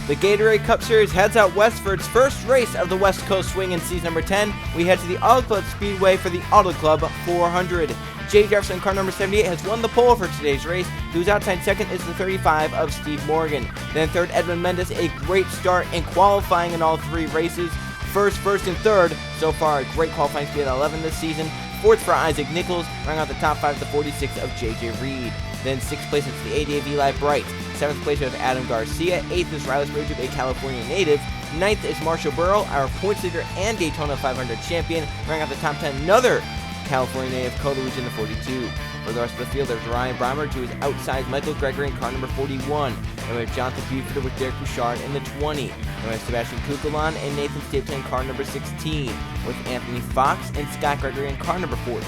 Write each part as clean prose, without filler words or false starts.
The Gatorade Cup Series heads out west for its first race of the West Coast Swing in season number 10. We head to the Auto Club Speedway for the Auto Club 400. Jay Jefferson, car number 78, has won the pole for today's race. Who's outside second is the 35 of Steve Morgan. Then third, Edwin Mendez, a great start in qualifying in all three races. First, and third. So far, a great qualifying speed at 11 this season. Fourth for Isaac Nichols, running out the top five, the 46 of J.J. Reed. Then sixth place is the 80 of Eli Bright. Seventh place we have Adam Garcia. Eighth is Riley Spurgeon, a California native. Ninth is Marshall Burrow, our points leader and Daytona 500 champion. Running out the top 10, another California native, Cole Luigi in the 42. For the rest of the field, there's Ryan Breimer, who is outside Michael Gregory in car number 41. And we have Jonathan Buford with Derek Bouchard in the 20. And we have Sebastian Kukulon and Nathan Stapleton in car number 16. With Anthony Fox and Scott Gregory in car number 14.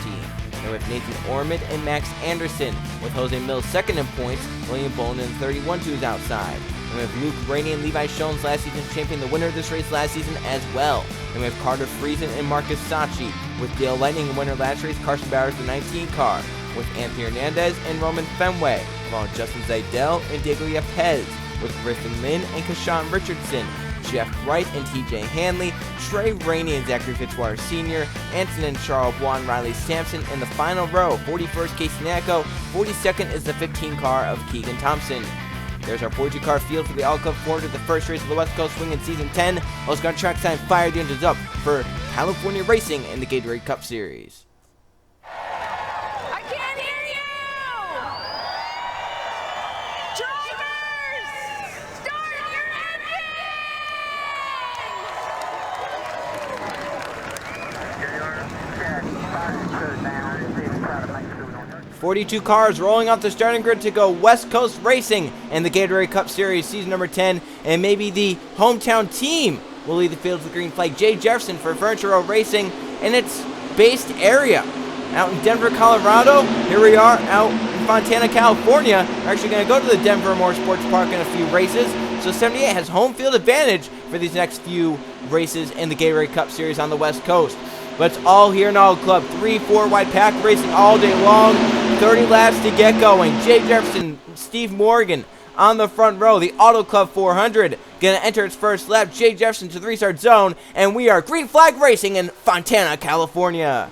And with Nathan Ormond and Max Anderson. With Jose Mills second in points, William Bowen in the 31 who is outside. And we have Luke Rainey and Levi Shones, last season's champion, the winner of this race last season as well. And we have Carter Friesen and Marcus Sachi. With Dale Lightning, winner last race, Carson Bowers, the 19 car. With Anthony Hernandez and Roman Fenway, along with Justin Zaidel and Diego Yepez, with Griffin Lynn and Kashawn Richardson, Jeff Wright and TJ Hanley, Trey Rainey and Zachary Fitzwater Sr., Anson and Charles Juan Riley Sampson in the final row. 41st, Casey Nacco. 42nd is the 15 car of Keegan Thompson. There's our 42 car field for the All Club 400, the first race of the West Coast Swing in Season 10. Let's go on track time, fire the engines up for California racing in the Gatorade Cup Series. I can't hear you! Drivers! Start your engines! 42 cars rolling off the starting grid to go West Coast racing in the Gatorade Cup Series season number 10, and maybe the hometown team will lead the field to the green flag. Jay Jefferson for Furniture Row Racing in its based area out in Denver, Colorado. Here we are out in Fontana, California. We're actually going to go to the Denver Motorsports Park in a few races. So 78 has home field advantage for these next few races in the Gatorade Cup Series on the West Coast. But it's all here in Auto Club. 3-4 wide pack racing all day long. 30 laps to get going. Jay Jefferson, Steve Morgan on the front row. The Auto Club 400 going to enter its first lap. Jay Jefferson to the restart zone. And we are green flag racing in Fontana, California.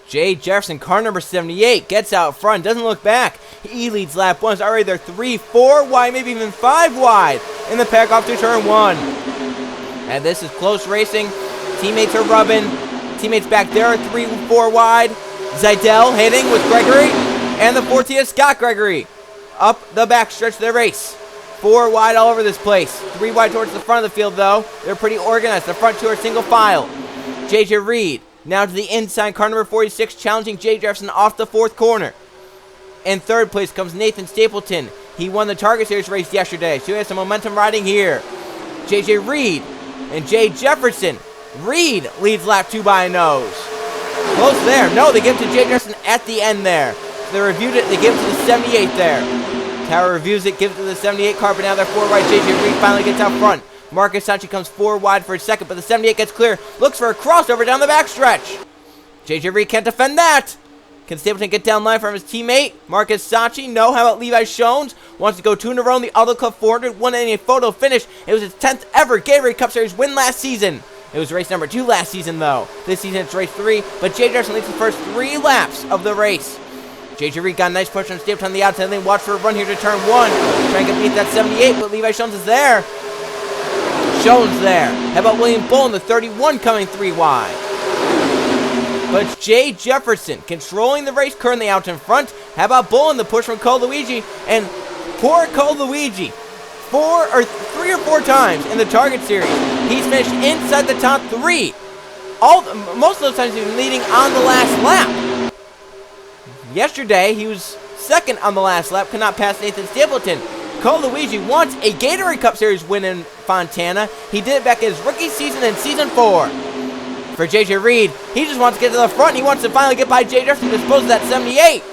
Jay Jefferson, car number 78, gets out front, doesn't look back. He leads lap one. It's already there 3-4 wide, maybe even 5 wide in the pack off to turn 1. And this is close racing. Teammates are rubbing. Teammates back there 3-4 wide. Zaidel hitting with Gregory. And the 40th, Scott Gregory. Up the back stretch of the race. 4 wide all over this place. 3 wide towards the front of the field, though. They're pretty organized. The front two are single file. J.J. Reed. Now to the inside, car number 46, challenging Jay Jefferson off the 4th corner. In third place comes Nathan Stapleton. He won the Target Series race yesterday, so he has some momentum riding here. J.J. Reed and Jay Jefferson. Reed leads lap 2 by a nose. Close there. No, they give it to Jay Jefferson at the end there. So they reviewed it, they give it to the 78 there. Tower reviews it, gives it to the 78 car, but now they're 4 wide. J.J. Reed finally gets out front. Marcus Sachi comes 4 wide for a second, but the 78 gets clear. Looks for a crossover down the backstretch. J.J. Reed can't defend that. Can Stapleton get down line from his teammate? Marcus Sachi? No. How about Levi Shones? Wants to go 2 in a row in the Auto Club 400. Won in a photo finish. It was his 10th ever Gatorade Cup Series win last season. It was race number 2 last season, though. This season it's race 3, but Jay Jefferson leads the first 3 laps of the race. J.J. Reed got a nice push on Stapleton on the outside, and then watch for a run here to turn 1. Trying to beat that 78, but Levi Shones is there. Jones there. How about William Bowen, the 31, coming 3 wide? But it's Jay Jefferson controlling the race currently out in front. How about Bowen, the push from Cole Luigi? And poor Cole Luigi, 3 or 4 times in the Target Series, he's finished inside the top 3. Most of those times he's been leading on the last lap. Yesterday, he was second on the last lap, could not pass Nathan Stapleton. Cole Luigi wants a Gatorade Cup Series win in Fontana. He did it back in his rookie season in Season 4. For JJ Reed, he just wants to get to the front. He wants to finally get by Jay Jefferson to dispose of that 78.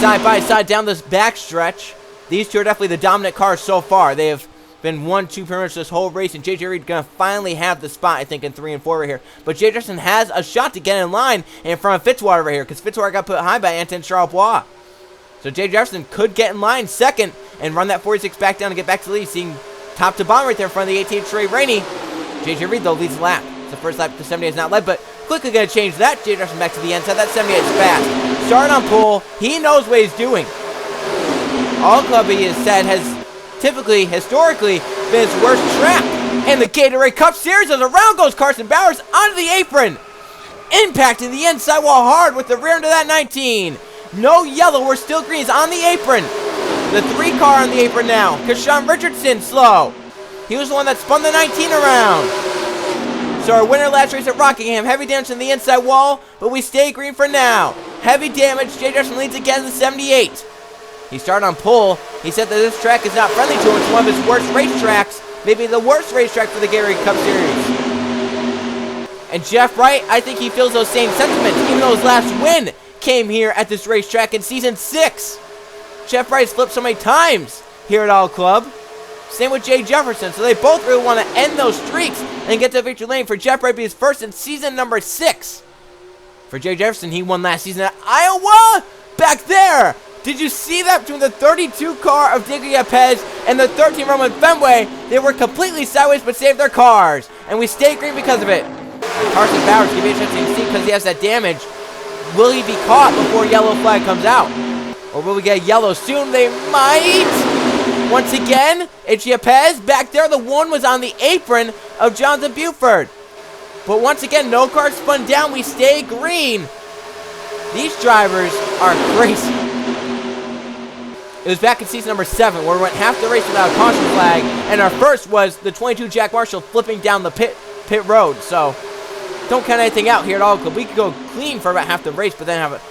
Side by side down this backstretch. These two are definitely the dominant cars so far. They have been 1-2 pretty much this whole race, and JJ Reed going to finally have the spot, I think, in 3 and 4 right here. But Jay Jefferson has a shot to get in line in front of Fitzwater right here, because Fitzwater got put high by Anton Charlebois. So Jay Jefferson could get in line second and run that 46 back down to get back to the lead, seeing top to bottom right there in front of the 18 Trey Rainey. JJ Reed, though, leads the lap. The first lap to 78 is not led, but quickly going to change that. Jay Jefferson back to the inside. That 78 is fast. Starting on pole. He knows what he's doing. All Club, he has said, has typically, historically, been his worst track in the Gatorade Cup Series. As around goes Carson Bowers onto the apron, impacting the inside wall hard with the rear end of that 19. No yellow, we're still green. He's on the apron. The 3 car on the apron now. Kashawn Richardson slow. He was the one that spun the 19 around. So our winner last race at Rockingham. Heavy damage on the inside wall, but we stay green for now. Heavy damage. Jay Jefferson leads again in the 78. He started on pole. He said that this track is not friendly to him. It's one of his worst racetracks. Maybe the worst racetrack for the Gatorade Cup Series. And Jeff Wright, I think he feels those same sentiments, even though his last win came here at this racetrack in Season 6. Jeff Wright's flipped so many times here at All Club. Same with Jay Jefferson, so they both really want to end those streaks and get to victory lane. For Jeff Wright, be his first in season number 6. For Jay Jefferson, he won last season at Iowa. Back there, did you see that between the 32 car of Diggy Pez and the 13 Roman Fenway? They were completely sideways but saved their cars, and we stayed green because of it. And Carson Bowers can be interesting to see because he has that damage. Will he be caught before yellow flag comes out? Or will we get yellow soon? They might. Once again, it's Yepez. Back there, the one was on the apron of Jonathan Buford. But once again, no car spun down. We stay green. These drivers are crazy. It was back in season number 7 where we went half the race without a caution flag. And our first was the 22 Jack Marshall flipping down the pit road. So don't count anything out here at all. We could go clean for about half the race, but then have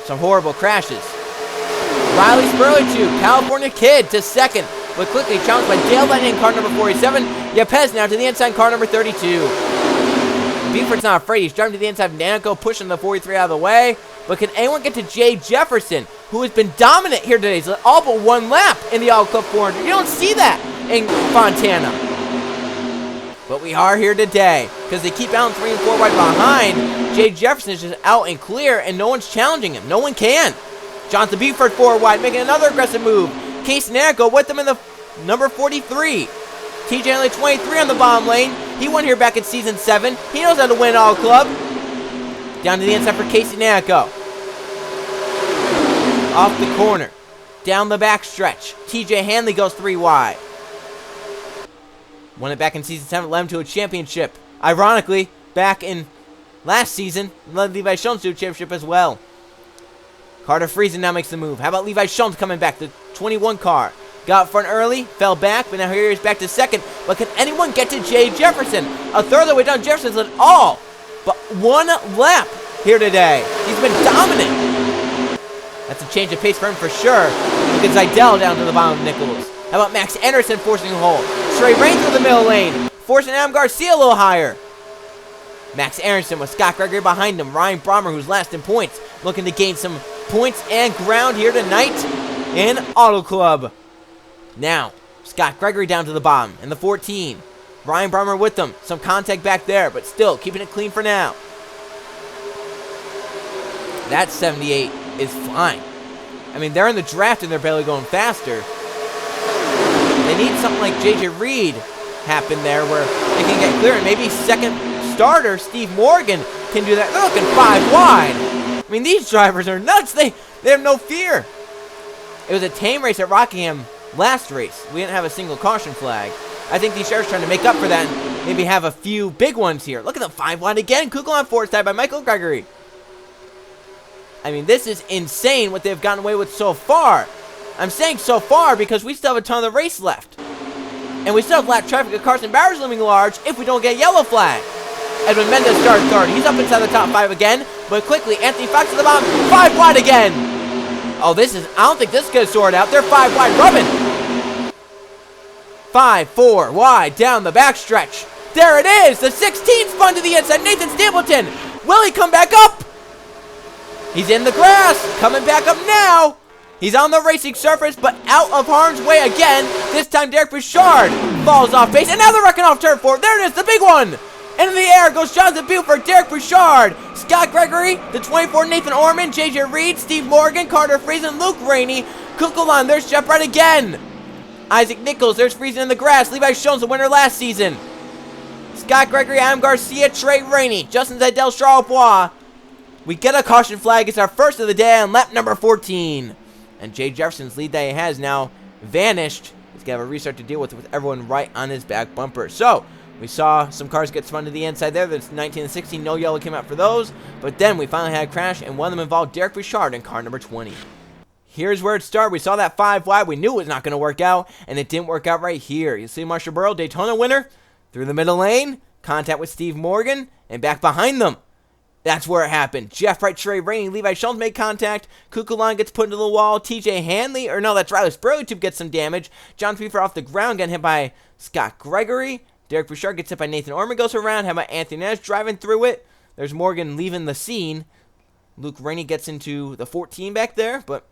some horrible crashes. Riley Spurley California Kid to second, but quickly challenged by Dale Lightning, car number 47. Yepez now to the inside, car number 32. Buford's not afraid. He's driving to the inside of Nanico, pushing the 43 out of the way. But can anyone get to Jay Jefferson, who has been dominant here today? He's all but 1 lap in the All Club 400. You don't see that in Fontana. But we are here today because they keep out 3 and 4 right behind. Jay Jefferson is just out and clear, and no one's challenging him. No one can. Jonathan Buford 4 wide, making another aggressive move. Casey Nanico with them in the number 43. TJ NR2003 on the bottom lane. He won here back in season 7. He knows how to win All Club. Down to the inside for Casey Nanico. Off the corner. Down the back stretch. TJ Hanley goes 3 wide. Won it back in season 7. Led him to a championship. Ironically, back in last season, led Levi Schoenz to a championship as well. Carter Friesen now makes the move. How about Levi Schoenz coming back? The 21 car. Got up front early, fell back, but now here he is back to second. But can anyone get to Jay Jefferson? A third of the way down, Jefferson's led all but 1 lap here today. He's been dominant. That's a change of pace for him for sure. Look at Zidell down to the bottom of Nichols. How about Max Anderson forcing a hole? Trey Rain through the middle lane, forcing Adam Garcia a little higher. Max Anderson with Scott Gregory behind him. Ryan Brommer, who's last in points, looking to gain some points and ground here tonight in Auto Club. Now, Scott Gregory down to the bottom in the 14. Ryan Brommer with them. Some contact back there, but still keeping it clean for now. That 78 is fine. I mean, they're in the draft and they're barely going faster. They need something like JJ Reed happen there where they can get clear, and maybe second starter Steve Morgan can do that. They're looking 5 wide. I mean, these drivers are nuts. They have no fear. It was a tame race at Rockingham last race. We didn't have a single caution flag. I think these sheriffs trying to make up for that and maybe have a few big ones here. Look at the 5 wide again. Kugel on 4 side by Michael Gregory. I mean, this is insane what they've gotten away with so far. I'm saying so far because we still have a ton of the race left. And we still have lap traffic of Carson Bowers looming large if we don't get yellow flag. Edwin Mendez started third. He's up inside the top 5 again, but quickly, Anthony Fox to the bottom, 5 wide again. Oh, I don't think this is going to sort out. They're 5 wide, rubbing. 5-4 wide down the backstretch. There it is, the 16 spun to the inside. Nathan Stapleton, will he come back up? He's in the grass, coming back up now. He's on the racing surface, but out of harm's way again. This time, Derek Bouchard falls off base, and now they're wrecking off turn 4. There it is, the big one. Into the air goes Jonathan Buford, Derek Bouchard, Scott Gregory, the 24, Nathan Orman, JJ Reed, Steve Morgan, Carter Friesen, Luke Rainey, Kukulon. There's Jeff Wright again. Isaac Nichols, there's Friesen in the grass. Levi Jones, the winner last season. Scott Gregory, Adam Garcia, Trey Rainey, Justin Zidell, Charles Bois. We get a caution flag. It's our first of the day on lap number 14. And Jay Jefferson's lead that he has now vanished. He's going to have a restart to deal with everyone right on his back bumper. So, we saw some cars get spun to the inside there. There's 19 and 16. No yellow came out for those. But then we finally had a crash, and one of them involved Derek Bouchard in car number 20. Here's where it started. We saw that 5 wide. We knew it was not going to work out, and it didn't work out right here. You see Marshall Burrow, Daytona winner, through the middle lane, contact with Steve Morgan, and back behind them. That's where it happened. Jeff Wright, Trey Rainey, Levi Schultz made contact. Kukulon gets put into the wall. TJ Hanley, or no, that's Riley Spurley gets some damage. John Pfeiffer off the ground, getting hit by Scott Gregory. Derek Bouchard gets hit by Nathan Orman, goes around. How about Anthony Nash driving through it? There's Morgan leaving the scene. Luke Rainey gets into the 14 back there, but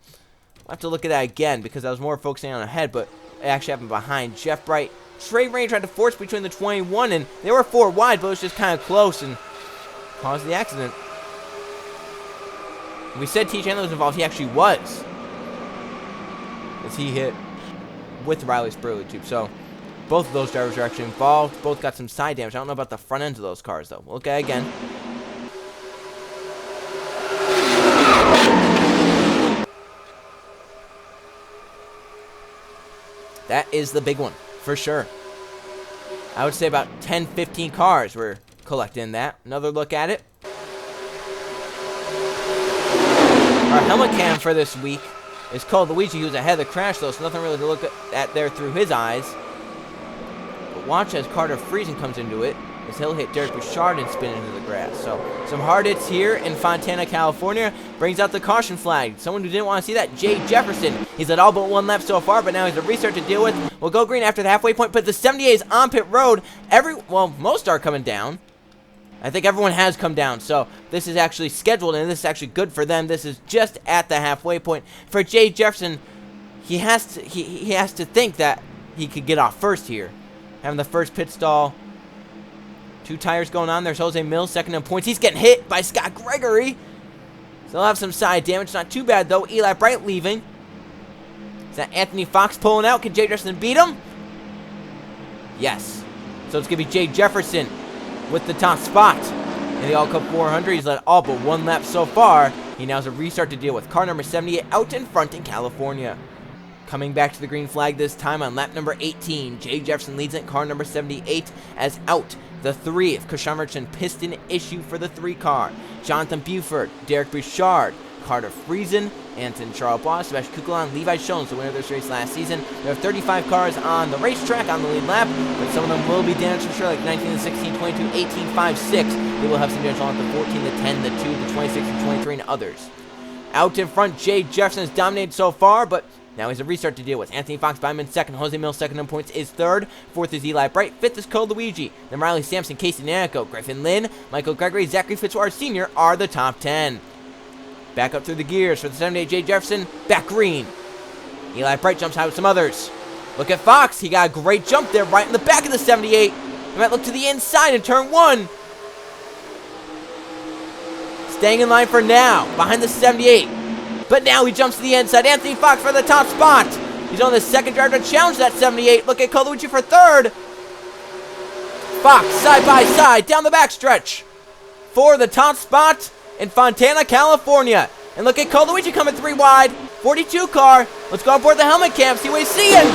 we'll have to look at that again because I was more focusing on ahead, but it actually happened behind. Jeff Wright, Trey Rainey tried to force between the 21, and they were 4 wide, but it was just kind of close and caused the accident. We said TJ Hanley was involved. He actually was, as he hit with Riley Spurley too. So both of those drivers are actually involved. Both got some side damage. I don't know about the front ends of those cars, though. We'll look at it again. That is the big one, for sure. I would say about 10, 15 cars were collecting that. Another look at it. Our helmet cam for this week is called Luigi, who's ahead of the crash, though, so nothing really to look at there through his eyes. But watch as Carter Friesen comes into it, as he'll hit Derek Bouchard and spin into the grass. So, some hard hits here in Fontana, California. Brings out the caution flag. Someone who didn't want to see that, Jay Jefferson. He's at all but 1 lap so far, but now he's a restart to deal with. We'll go green after the halfway point, but the 78 is on pit road. Most are coming down. I think everyone has come down, so this is actually scheduled, and this is actually good for them. This is just at the halfway point. For Jay Jefferson, he has to think that he could get off first here. Having the first pit stall. 2 tires going on. There's Jose Mills, second in points. He's getting hit by Scott Gregory. So they'll have some side damage. Not too bad, though. Eli Bright leaving. Is that Anthony Fox pulling out? Can Jay Jefferson beat him? Yes. So it's going to be Jay Jefferson with the top spot in the All Cup 400. He's led all but 1 lap so far. He now has a restart to deal with. Car number 78 out in front in California. Coming back to the green flag this time on lap number 18. Jay Jefferson leads in car number 78 as out the 3 of Kushamerson piston issue for the 3 car. Jonathan Buford, Derek Bouchard, Carter Friesen, Anton Charles Bois, Sebastian Kukulon, Levi Jones, the winner of this race last season. There are 35 cars on the racetrack on the lead lap, but some of them will be damaged for sure, like 19 and 16, 22, 18, 5, 6. They will have some damage on the 14, the 10, the 2, the 26, the 23, and others. Out in front, Jay Jefferson has dominated so far, but now he's a restart to deal with. Anthony Fox by him in second. Jose Mills second in points is third. Fourth is Eli Bright. Fifth is Cole Luigi. Then Riley Sampson, Casey Nanico, Griffin Lynn, Michael Gregory, Zachary Fitzwater Sr. are the top 10. Back up through the gears for the 78 Jay Jefferson. Back green. Eli Bright jumps out with some others. Look at Fox. He got a great jump there right in the back of the 78. He might look to the inside in turn 1. Staying in line for now. Behind the 78. But now he jumps to the inside. Anthony Fox for the top spot. He's on the second driver to challenge that 78. Look at Colucci for third. Fox side by side down the backstretch for the top spot in Fontana, California. And look at Colucci coming 3 wide. 42 car. Let's go aboard the helmet cam, see what he's seeing.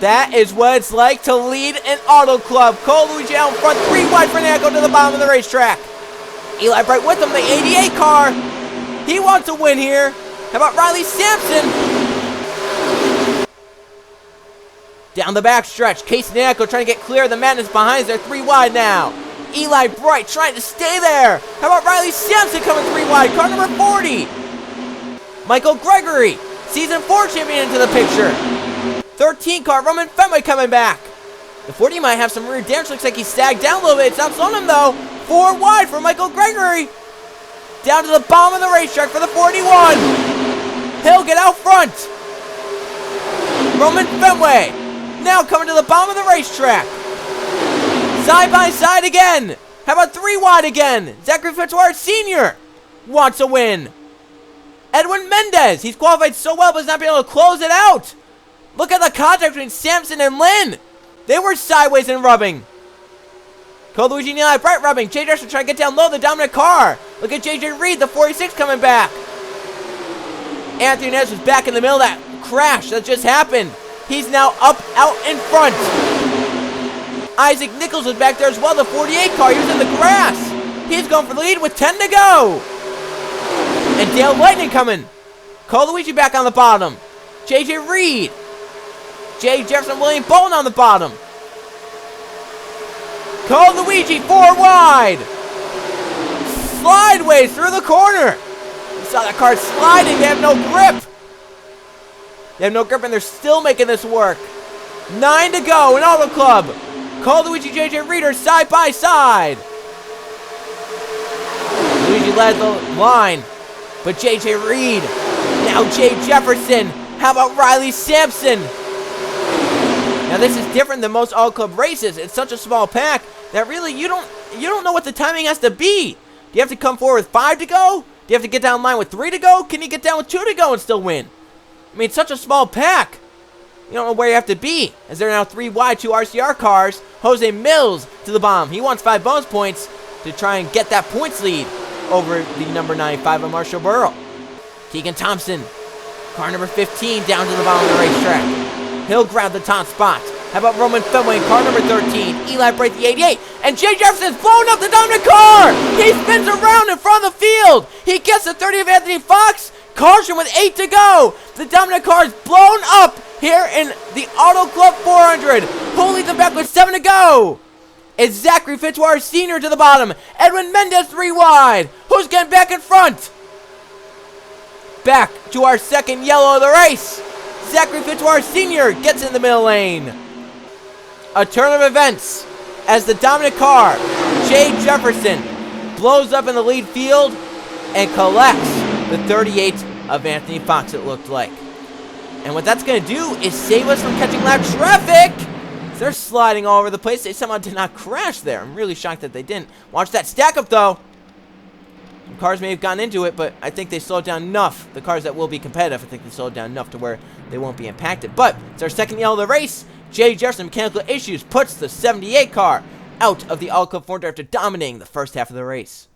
That is what it's like to lead an auto club. Cole Luigi out in front, 3 wide for Nanico to the bottom of the racetrack. Eli Bright with him, the 88 car. He wants to win here. How about Riley Sampson? Down the back stretch, Casey Nacko trying to get clear of the madness behind. They're 3 wide now. Eli Bright trying to stay there. How about Riley Sampson coming 3 wide? Car number 40. Michael Gregory, season 4 champion, into the picture. 13 car, Roman Fenway coming back. The 40 might have some rear damage. Looks like he sagged down a little bit. It's not slowing him though. 4 wide for Michael Gregory. Down to the bottom of the racetrack for the 41. Hill get out front. Roman Fenway now coming to the bottom of the racetrack. Side by side again. How about 3 wide again? Zachary Fitzwater Sr. wants a win. Edwin Mendez. He's qualified so well but has not been able to close it out. Look at the contact between Sampson and Lynn. They were sideways and rubbing. Cole Luigi and Eli Bright rubbing. Jay Dresser trying to get down low the dominant car. Look at JJ Reed, the 46 coming back. Anthony Ness was back in the middle of that crash that just happened. He's now up out in front. Isaac Nichols was back there as well, the 48 car. He was in the grass. He's going for the lead with 10 to go. And Dale Lightning coming. Cole Luigi back on the bottom. JJ Reed. Jay Jefferson, William Bolin on the bottom. Cole Luigi 4 wide. Slideways through the corner. You saw that car sliding. They have no grip. They have no grip and they're still making this work. 9 to go in Auto Club. Cole Luigi, JJ Reed are side by side. Luigi led the line, but JJ Reed. Now Jay Jefferson. How about Riley Sampson? Now this is different than most Auto Club races. It's such a small pack that really you don't know what the timing has to be. Do you have to come forward with 5 to go? Do you have to get down line with 3 to go? Can you get down with 2 to go and still win? I mean, it's such a small pack. You don't know where you have to be. As there are now 3 wide, 2 RCR cars. Jose Mills to the bomb. He wants 5 bonus points to try and get that points lead over the number 95 of Marshall Burrow. Keegan Thompson, car number 15, down to the bottom of the racetrack. He'll grab the top spot. How about Roman Fenway, car number 13, Eli Bright, the 88, and Jay Jefferson's blown up the dominant car! He spins around in front of the field! He gets the 30 of Anthony Fox, caution with 8 to go! The dominant car is blown up here in the Auto Club 400. Who leads them back with 7 to go? It's Zachary Fitzwater Sr. to the bottom. Edwin Mendez 3 wide. Who's getting back in front? Back to our second yellow of the race. Zachary Fitzwater Sr. gets in the middle lane. A turn of events as the dominant car, Jay Jefferson, blows up in the lead field and collects the 38 of Anthony Fox, it looked like. And what that's going to do is save us from catching lap traffic. They're sliding all over the place. They somehow did not crash there. I'm really shocked that they didn't. Watch that stack up, though. Some cars may have gotten into it, but I think they slowed down enough. The cars that will be competitive, I think they slowed down enough to where they won't be impacted. But it's our second yellow of the race. Jay Jefferson, mechanical issues, puts the 78 car out of the Auto Club 400 after dominating the first half of the race.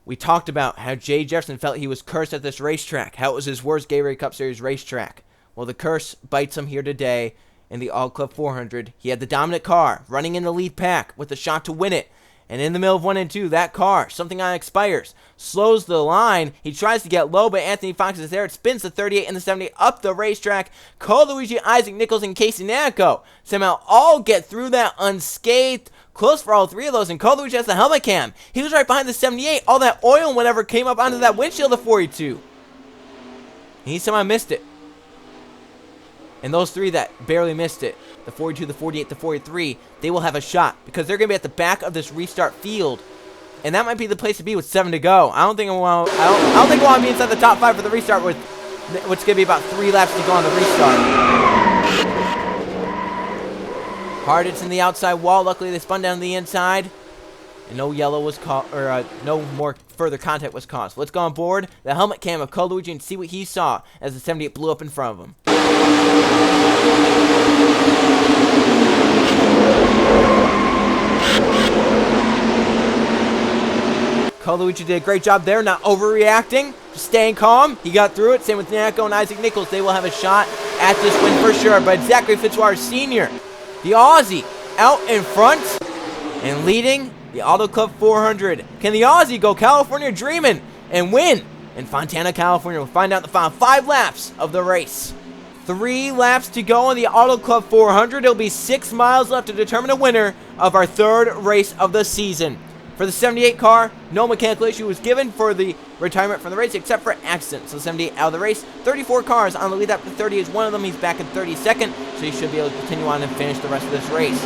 We talked about how Jay Jefferson felt he was cursed at this racetrack, how it was his worst Gatorade Cup Series racetrack. Well, the curse bites him here today in the Auto Club 400. He had the dominant car running in the lead pack with a shot to win it. And in the middle of 1 and 2, that car, something on expires, slows the line. He tries to get low, but Anthony Fox is there. It spins the 38 and the 70 up the racetrack. Cole Luigi, Isaac Nichols, and Casey Nacko somehow all get through that unscathed. Close for all 3 of those, and Cole Luigi has the helmet cam. He was right behind the 78. All that oil and whatever came up onto that windshield of 42. And he somehow missed it. And those 3 that barely missed it, the 42, the 48, the 43, they will have a shot because they're going to be at the back of this restart field. And that might be the place to be with 7 to go. I don't think I want to be inside the top 5 for the restart with what's going to be about 3 laps to go on the restart. Hard hits in the outside wall. Luckily, they spun down to the inside. And no yellow was caught, or no more further contact was caused. Let's go on board the helmet cam of Cole Luigi and see what he saw as the 78 blew up in front of him. Cole Luigi did a great job there, not overreacting, just staying calm. He got through it. Same with Nacko and Isaac Nichols. They will have a shot at this win for sure. But Zachary Fitzwater Sr., the Aussie, out in front and leading the Auto Club 400. Can the Aussie go California dreaming and win in Fontana, California? We'll find out in the final 5 laps of the race. 3 laps to go on the Auto Club 400. It'll be 6 miles left to determine a winner of our 3rd race of the season. For the 78 car, no mechanical issue was given for the retirement from the race except for accident. So 78 out of the race. 34 cars on the lead up to 30 is one of them. He's back in 32nd, so he should be able to continue on and finish the rest of this race.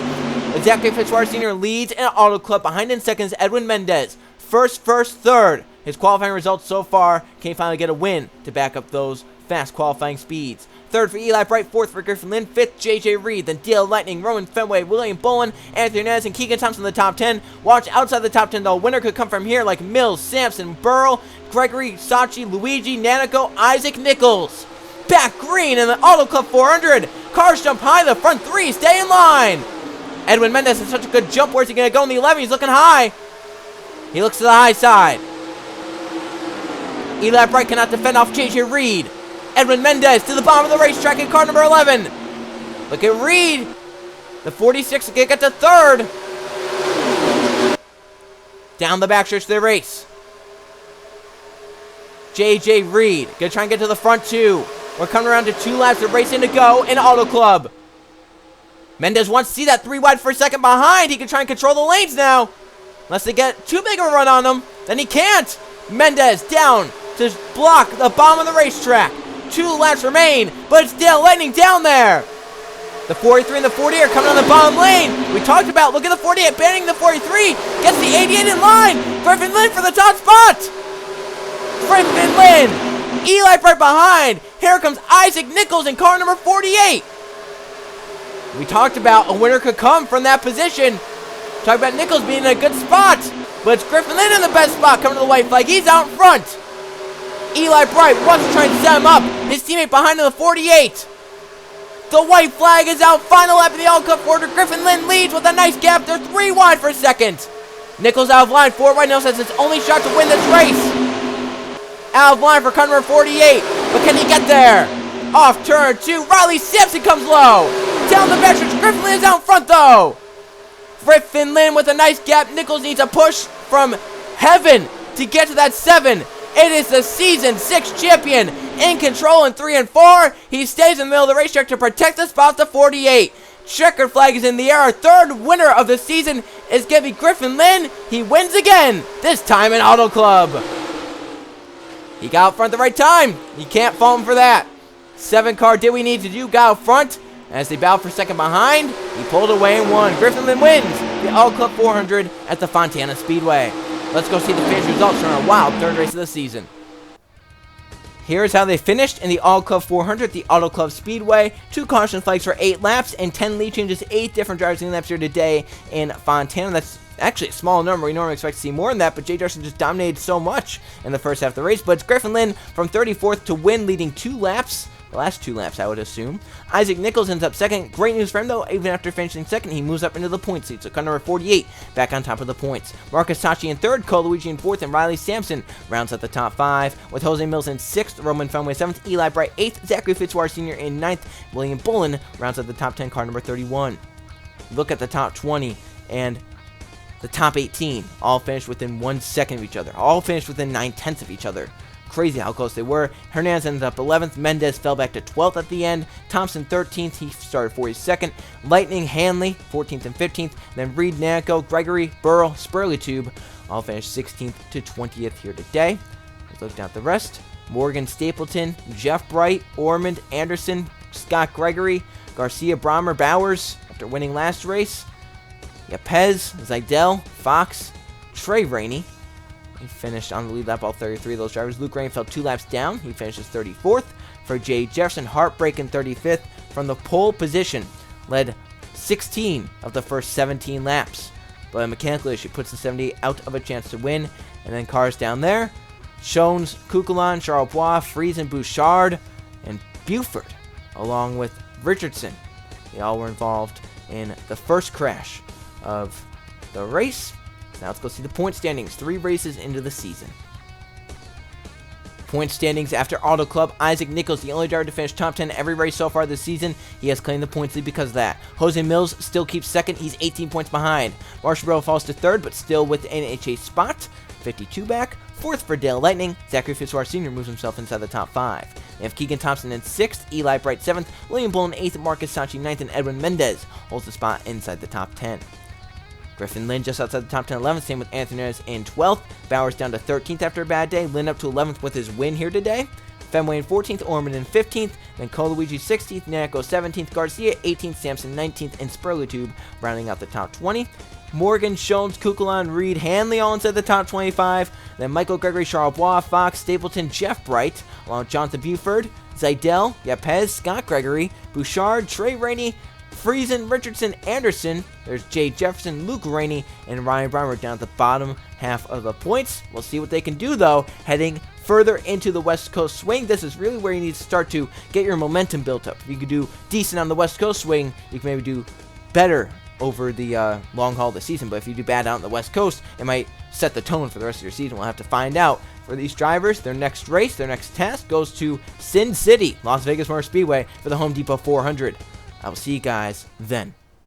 Zachary Fitzwater Sr. leads in Auto Club. Behind in second is Edwin Mendez. First, third. His qualifying results so far can finally get a win to back up those fast qualifying speeds. Third for Eli Bright, fourth for Griffin Lynn, fifth JJ Reed, then Dale Lightning, Roman Fenway, William Bolin, Anthony Hernandez, and Keegan Thompson in the top 10. Watch outside the top 10 though. Winner could come from here like Mills, Sampson, Burrell, Gregory, Sachi, Luigi, Nanico, Isaac Nichols. Back green in the Auto Club 400. Cars jump high, the front 3 stay in line. Edwin Mendez has such a good jump. Where's he going to go in the 11? He's looking high. He looks to the high side. Eli Bright cannot defend off JJ Reed. Edwin Mendez to the bottom of the racetrack in car number 11. Look at Reed. The 46 can get to 3rd. Down the backstretch of the race. JJ Reed gonna try and get to the front 2. We're coming around to 2 laps of racing to go in Auto Club. Mendez wants to see that 3 wide for a second behind. He can try and control the lanes now. Unless they get too big of a run on him, then he can't. Mendez down to block the bottom of the racetrack. 2 laps remain, but it's Dale Lightning down there. The 43 and the 48 are coming on the bottom lane. We talked about, look at the 48 banning the 43. Gets the 88 in line. Griffin Lynn for the top spot. Griffin Lynn. Eli right behind. Here comes Isaac Nichols in car number 48. We talked about a winner could come from that position. Talked about Nichols being in a good spot. But it's Griffin Lynn in the best spot coming to the white flag. He's out in front. Eli Bright wants to try and set him up. His teammate behind him, the 48. The white flag is out. Final lap of the All Cup order. Griffin Lynn leads with a nice gap. They're 3 wide for second. Nichols out of line. 4 wide now says it's only shot to win this race. Out of line for car number 48. But can he get there? Off turn 2. Riley Sampson comes low. Down the backstretch. Griffin Lynn is out in front though. Griffin Lynn with a nice gap. Nichols needs a push from heaven to get to that 7. It is the season 6 champion in control in 3 and 4. He stays in the middle of the racetrack to protect the spot to 48. Checkered flag is in the air. Our 3rd winner of the season is going to be Griffin Lynn. He wins again, this time in Auto Club. He got out front at the right time. You can't fault him for that. 7 car did we need to do. Got out front. As they battled for second behind, he pulled away and won. Griffin Lynn wins the Auto Club 400 at the Fontana Speedway. Let's go see the finish results from our wild 3rd race of the season. Here's how they finished in the Auto Club 400, the Auto Club Speedway. 2 caution flags for 8 laps and 10 lead changes. 8 different drivers in laps here today in Fontana. That's actually a small number. We normally expect to see more than that, but Jay Darson just dominated so much in the first half of the race. But it's Griffin Lynn from 34th to win, leading 2 laps. The last 2 laps, I would assume. Isaac Nichols ends up second. Great news for him, though. Even after finishing second, he moves up into the point seat. So car number 48 back on top of the points. Marcus Sachi in 3rd, Cole Luigi in 4th, and Riley Sampson rounds out the top 5. With Jose Mills in 6th, Roman Fenway 7th, Eli Bright 8th, Zachary Fitzwater Sr. in 9th, William Bolin rounds out the top 10, car number 31. Look at the top 20 and the top 18. All finished within 1 second of each other. All finished within 9/10 of each other. Crazy how close they were. Hernandez ended up 11th. Mendez fell back to 12th at the end. Thompson 13th. He started 42nd. Lightning, Hanley 14th and 15th. Then Reed, Nanico, Gregory, Burrell, Spurley-Tube all finished 16th to 20th here today. Let's look down at the rest. Morgan, Stapleton, Jeff Bright, Ormond, Anderson, Scott Gregory, Garcia, Brommer, Bowers after winning last race. Pez, Zidell, Fox, Trey Rainey. He finished on the lead lap, all 33 of those drivers. Luke Rain fell 2 laps down. He finishes 34th. For Jay Jefferson, heartbreaking 35th from the pole position. Led 16 of the first 17 laps. But a mechanical issue puts the 78 out of a chance to win. And then cars down there. Shones, Kukulon, Charles Bois, Fries, and Bouchard, and Buford, along with Richardson. They all were involved in the first crash of the race. Now let's go see the point standings. 3 races into the season. point standings after Auto Club, Isaac Nichols, the only driver to finish top 10 every race so far this season. He has claimed the points lead because of that. Jose Mills still keeps second. He's 18 points behind. Marshall Burrow falls to third, but still within a chase spot. 52 back. Fourth for Dale Lightning. Zachary Fitzwater Sr. moves himself inside the top 5. They have Keegan Thompson in 6th, Eli Bright 7th, William Bull in 8th, Marcus Sachi 9th, and Edwin Mendez holds the spot inside the top 10. Griffin Lynn just outside the top 10, 11th. Same with Anthony Reyes in 12th. Bowers down to 13th after a bad day. Lynn up to 11th with his win here today. Fenway in 14th, Orman in 15th, then Coluigi 16th, Nanico 17th, Garcia 18th, Sampson 19th, and Sperlitube rounding out the top 20. Morgan, Jones, Kukulon, Reed, Hanley all inside the top 25. Then Michael Gregory, Charlebois, Fox, Stapleton, Jeff Bright, along with Jonathan Buford, Zidell, Yapez, Scott Gregory, Bouchard, Trey Rainey, Friesen, Richardson, Anderson. There's Jay Jefferson, Luke Rainey, and Ryan Brown are down at the bottom half of the points. We'll see what they can do, though, heading further into the West Coast swing. This is really where you need to start to get your momentum built up. If you could do decent on the West Coast swing, you can maybe do better over the long haul of the season. But if you do bad out on the West Coast, it might set the tone for the rest of your season. We'll have to find out. For these drivers, their next race, their next test goes to Sin City, Las Vegas Motor Speedway for the Home Depot 400. I will see you guys then.